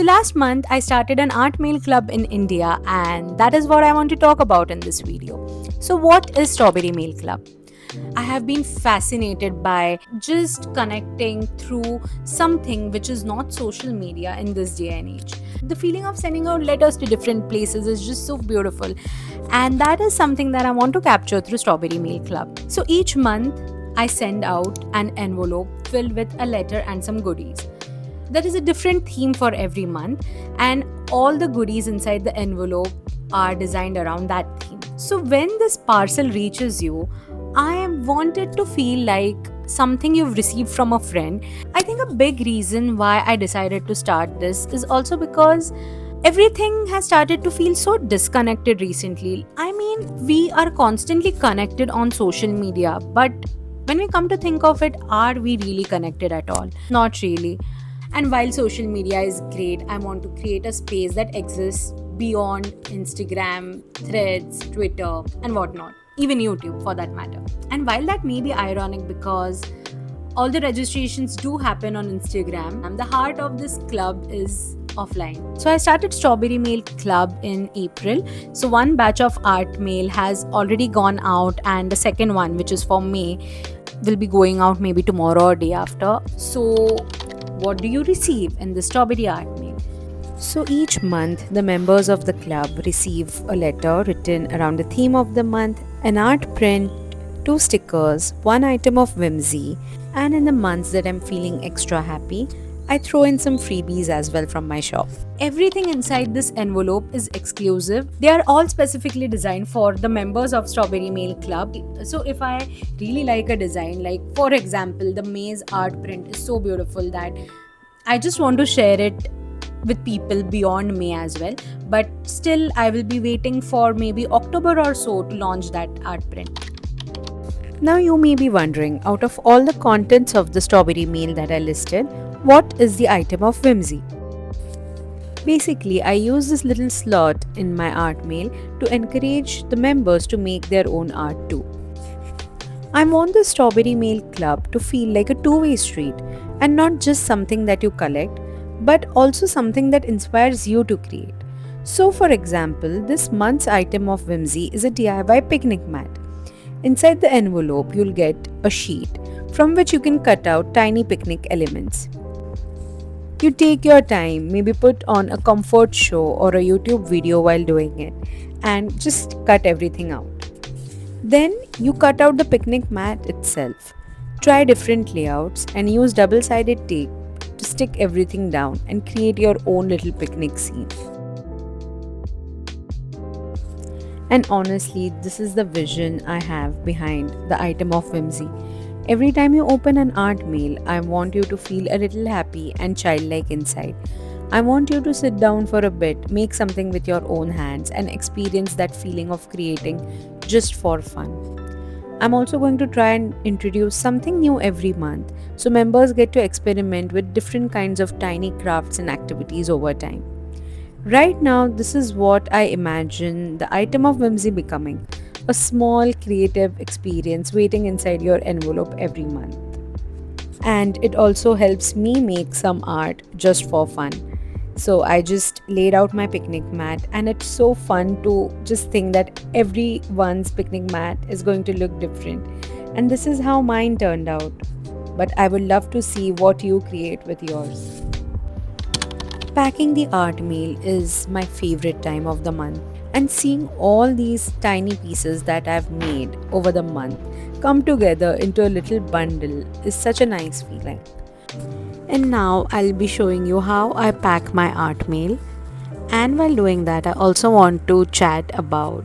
last month, I started an art mail club in India, and that is what I want to talk about in this video. So, what is Strawberry Mail Club? I have been fascinated by just connecting through something which is not social media in this day and age. The feeling of sending out letters to different places is just so beautiful, and that is something that I want to capture through Strawberry Mail Club. So each month, I send out an envelope filled with a letter and some goodies. There is a different theme for every month, and all the goodies inside the envelope are designed around that theme. So when this parcel reaches you, I wanted to feel like something you've received from a friend. I think a big reason why I decided to start this is also because everything has started to feel so disconnected recently. I mean, we are constantly connected on social media, but when we come to think of it, are we really connected at all? Not really. And while social media is great, I want to create a space that exists beyond Instagram, Threads, Twitter, and whatnot, even YouTube for that matter. And while that may be ironic because all the registrations do happen on Instagram, the heart of this club is offline. So I started Strawberry Mail Club in April. So one batch of art mail has already gone out, and the second one, which is for May, will be going out maybe tomorrow or day after. So what do you receive in the Strawberry Art Mail? So each month, the members of the club receive a letter written around the theme of the month, an art print, 2 stickers, 1 item of whimsy, and in the months that I'm feeling extra happy, I throw in some freebies as well from my shop. Everything inside this envelope is exclusive. They are all specifically designed for the members of Strawberry Mail Club. So if I really like a design, like for example, the maze art print is so beautiful that I just want to share it with people beyond May as well. But still, I will be waiting for maybe October or so to launch that art print. Now you may be wondering, out of all the contents of the Strawberry Mail that I listed, what is the item of whimsy? Basically, I use this little slot in my art mail to encourage the members to make their own art too. I want the Strawberry Mail Club to feel like a two-way street and not just something that you collect, but also something that inspires you to create. So for example, this month's item of whimsy is a DIY picnic mat. Inside the envelope, you'll get a sheet from which you can cut out tiny picnic elements. You take your time, maybe put on a comfort show or a YouTube video while doing it, and just cut everything out. Then you cut out the picnic mat itself. Try different layouts and use double-sided tape to stick everything down and create your own little picnic scene. And honestly, this is the vision I have behind the item of whimsy. Every time you open an art mail, I want you to feel a little happy and childlike inside. I want you to sit down for a bit, make something with your own hands, and experience that feeling of creating just for fun. I'm also going to try and introduce something new every month so members get to experiment with different kinds of tiny crafts and activities over time. Right now, this is what I imagine the item of whimsy becoming: a small creative experience waiting inside your envelope every month. And it also helps me make some art just for fun. So I just laid out my picnic mat, and it's so fun to just think that everyone's picnic mat is going to look different. And this is how mine turned out. But I would love to see what you create with yours. Packing the art mail is my favorite time of the month, and seeing all these tiny pieces that I've made over the month come together into a little bundle is such a nice feeling. And now I'll be showing you how I pack my art mail, and while doing that I also want to chat about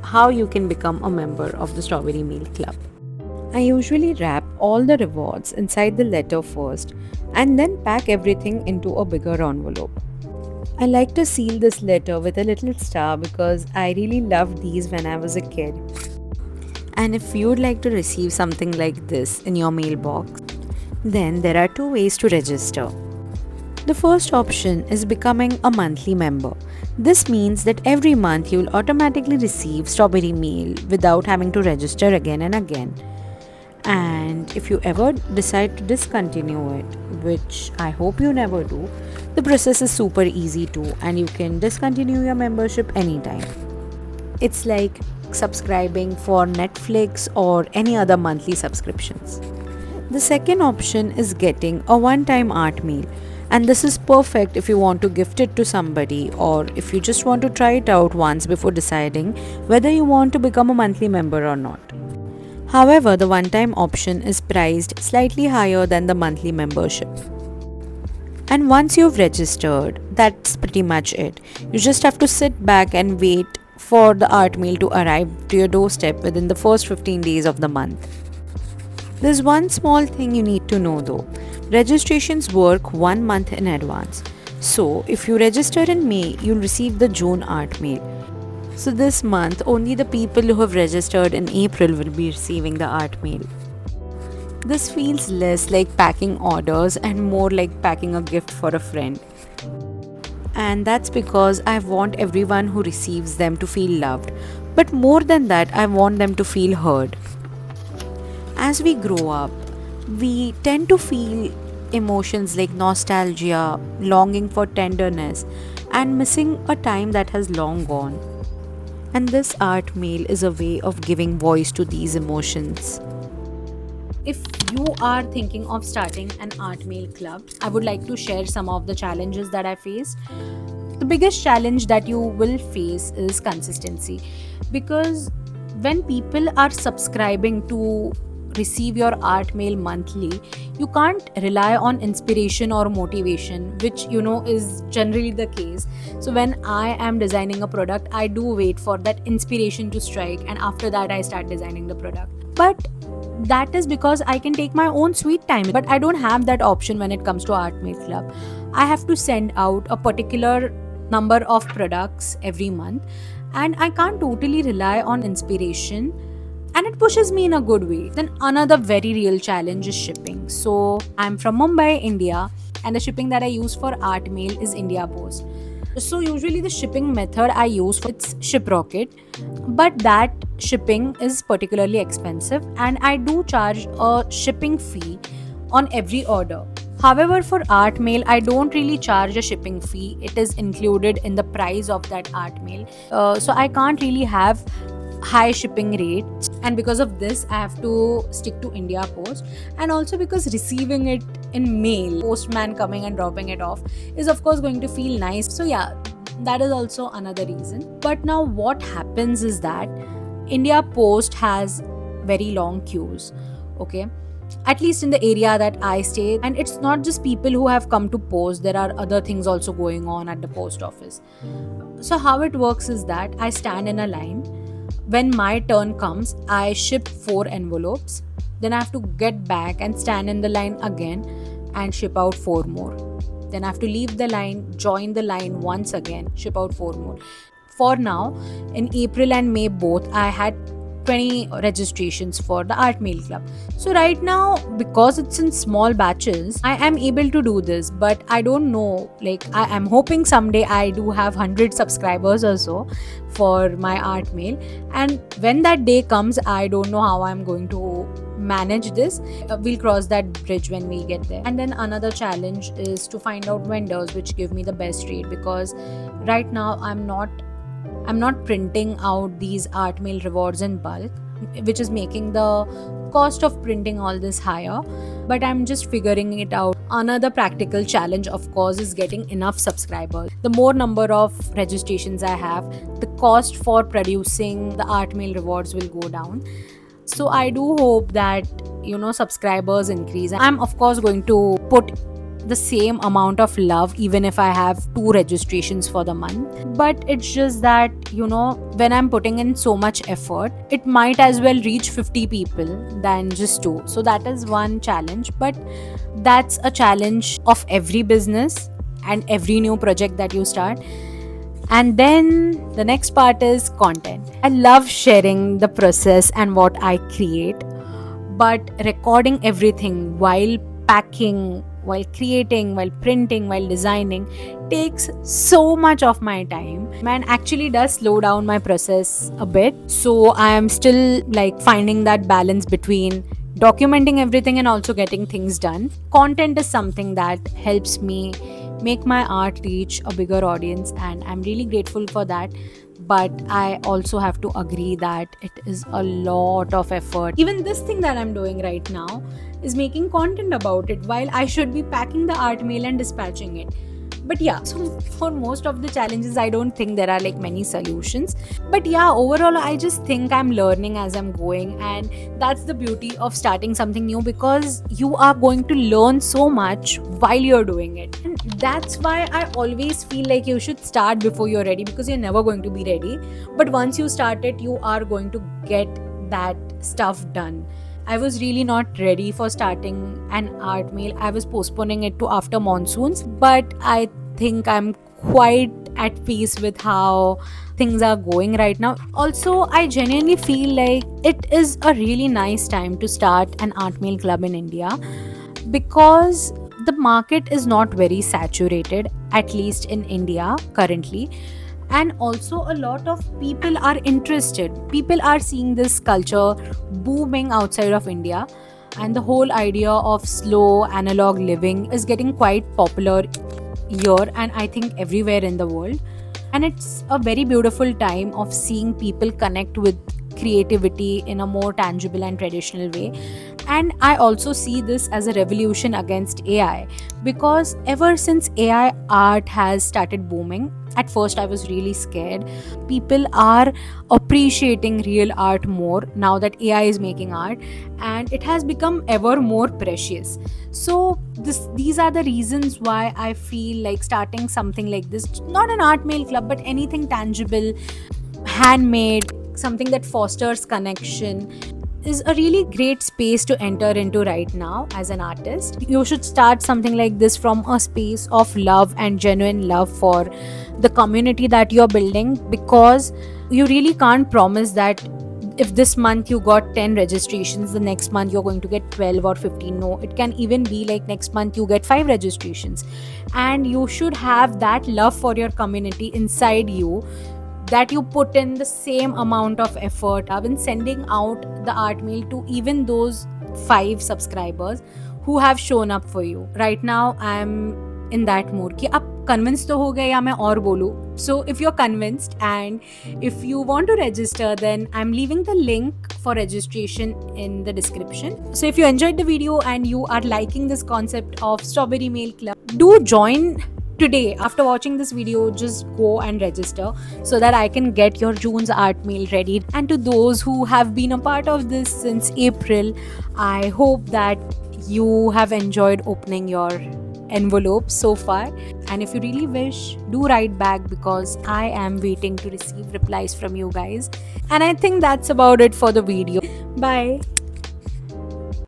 how you can become a member of the Strawberry Mail Club. I usually wrap all the rewards inside the letter first and then pack everything into a bigger envelope. I like to seal this letter with a little star because I really loved these when I was a kid. And if you'd like to receive something like this in your mailbox, then there are 2 ways to register. The first option is becoming a monthly member. This means that every month you'll automatically receive Strawberry Mail without having to register again and again. And if you ever decide to discontinue it, which I hope you never do, the process is super easy too, and you can discontinue your membership anytime. It's like subscribing for Netflix or any other monthly subscriptions. The second option is getting a one time art meal, and this is perfect if you want to gift it to somebody or if you just want to try it out once before deciding whether you want to become a monthly member or not. However, the one time option is priced slightly higher than the monthly membership. And once you've registered, that's pretty much it. You just have to sit back and wait for the art meal to arrive to your doorstep within the first 15 days of the month. There's one small thing you need to know though. Registrations work 1 month in advance. So, if you register in May, you'll receive the June art mail. So, this month, only the people who have registered in April will be receiving the art mail. This feels less like packing orders and more like packing a gift for a friend. And that's because I want everyone who receives them to feel loved. But more than that, I want them to feel heard. As we grow up, we tend to feel emotions like nostalgia, longing for tenderness, and missing a time that has long gone. And this art mail is a way of giving voice to these emotions. If you are thinking of starting an art mail club, I would like to share some of the challenges that I faced. The biggest challenge that you will face is consistency, because when people are subscribing to receive your art mail monthly, you can't rely on inspiration or motivation, which is generally the case. So when I am designing a product, I do wait for that inspiration to strike, and after that I start designing the product. But that is because I can take my own sweet time, but I don't have that option when it comes to art mail club. I have to send out a particular number of products every month, and I can't totally rely on inspiration, and it pushes me in a good way. Then another very real challenge is shipping. So I'm from Mumbai, India, and the shipping that I use for art mail is India Post. So usually the shipping method I use for it's Shiprocket, but that shipping is particularly expensive, and I do charge a shipping fee on every order. However, for art mail, I don't really charge a shipping fee. It is included in the price of that art mail. So I can't really have high shipping rates, and because of this I have to stick to India Post. And also because receiving it in mail, postman coming and dropping it off, is of course going to feel nice. So yeah, that is also another reason. But now what happens is that India Post has very long queues, okay, at least in the area that I stay. And it's not just people who have come to post, there are other things also going on at the post office. So how it works is that I stand in a line. When my turn comes, I ship 4 envelopes. Then I have to get back and stand in the line again and ship out 4 more. Then I have to leave the line, join the line once again, ship out 4 more. For now, in April and May both, I had 20 registrations for the art mail club. So right now, because it's in small batches, I am able to do this. But I don't know, like I am hoping someday I do have 100 subscribers or so for my art mail. And when that day comes, I don't know how I'm going to manage this. We'll cross that bridge when we get there. And then another challenge is to find out vendors which give me the best rate, because right now I'm not printing out these art mail rewards in bulk, which is making the cost of printing all this higher. But I'm just figuring it out. Another practical challenge, of course, is getting enough subscribers. The more number of registrations I have, the cost for producing the art mail rewards will go down. So I do hope that subscribers increase. I'm of course going to put the same amount of love even if I have 2 registrations for the month. But it's just that when I'm putting in so much effort, it might as well reach 50 people than just 2. So that is one challenge. But that's a challenge of every business and every new project that you start. And then the next part is content. I love sharing the process and what I create, but recording everything while packing, while creating, while printing, while designing takes so much of my time and actually does slow down my process a bit. So I am still like finding that balance between documenting everything and also getting things done. Content is something that helps me make my art reach a bigger audience, and I'm really grateful for that. But I also have to agree that it is a lot of effort. Even this thing that I'm doing right now is making content about it while I should be packing the art mail and dispatching it. But yeah, so for most of the challenges, I don't think there are like many solutions. But yeah, overall, I just think I'm learning as I'm going, and that's the beauty of starting something new, because you are going to learn so much while you're doing it. And that's why I always feel like you should start before you're ready, because you're never going to be ready. But once you start it, you are going to get that stuff done. I was really not ready for starting an art mail. I was postponing it to after monsoons, but I think I'm quite at peace with how things are going right now. Also, I genuinely feel like it is a really nice time to start an art mail club in India, because the market is not very saturated, at least in India currently. And also, a lot of people are interested. People are seeing this culture booming outside of India, and the whole idea of slow analog living is getting quite popular here, and I think everywhere in the world. And it's a very beautiful time of seeing people connect with creativity in a more tangible and traditional way. And I also see this as a revolution against AI, because ever since AI art has started booming, at first I was really scared. People are appreciating real art more now that AI is making art, and it has become ever more precious. So these are the reasons why I feel like starting something like this, not an art mail club, but anything tangible, handmade, something that fosters connection, is a really great space to enter into right now as an artist. You should start something like this from a space of love and genuine love for the community that you're building, because you really can't promise that if this month you got 10 registrations, the next month you're going to get 12 or 15. No, it can even be like next month you get 5 registrations. And you should have that love for your community inside you, that you put in the same amount of effort in sending out the art mail to even those 5 subscribers who have shown up for you. Right now I'm in that mood कि आप convinced तो हो गए या मैं और बोलूँ. So if you're convinced and if you want to register, then I'm leaving the link for registration in the description. So if you enjoyed the video and you are liking this concept of Strawberry Mail Club, do join today. After watching this video, just go and register so that I can get your June's art mail ready. And to those who have been a part of this since April, I hope that you have enjoyed opening your envelope so far. And if you really wish, do write back, because I am waiting to receive replies from you guys. And I think that's about it for the video. Bye.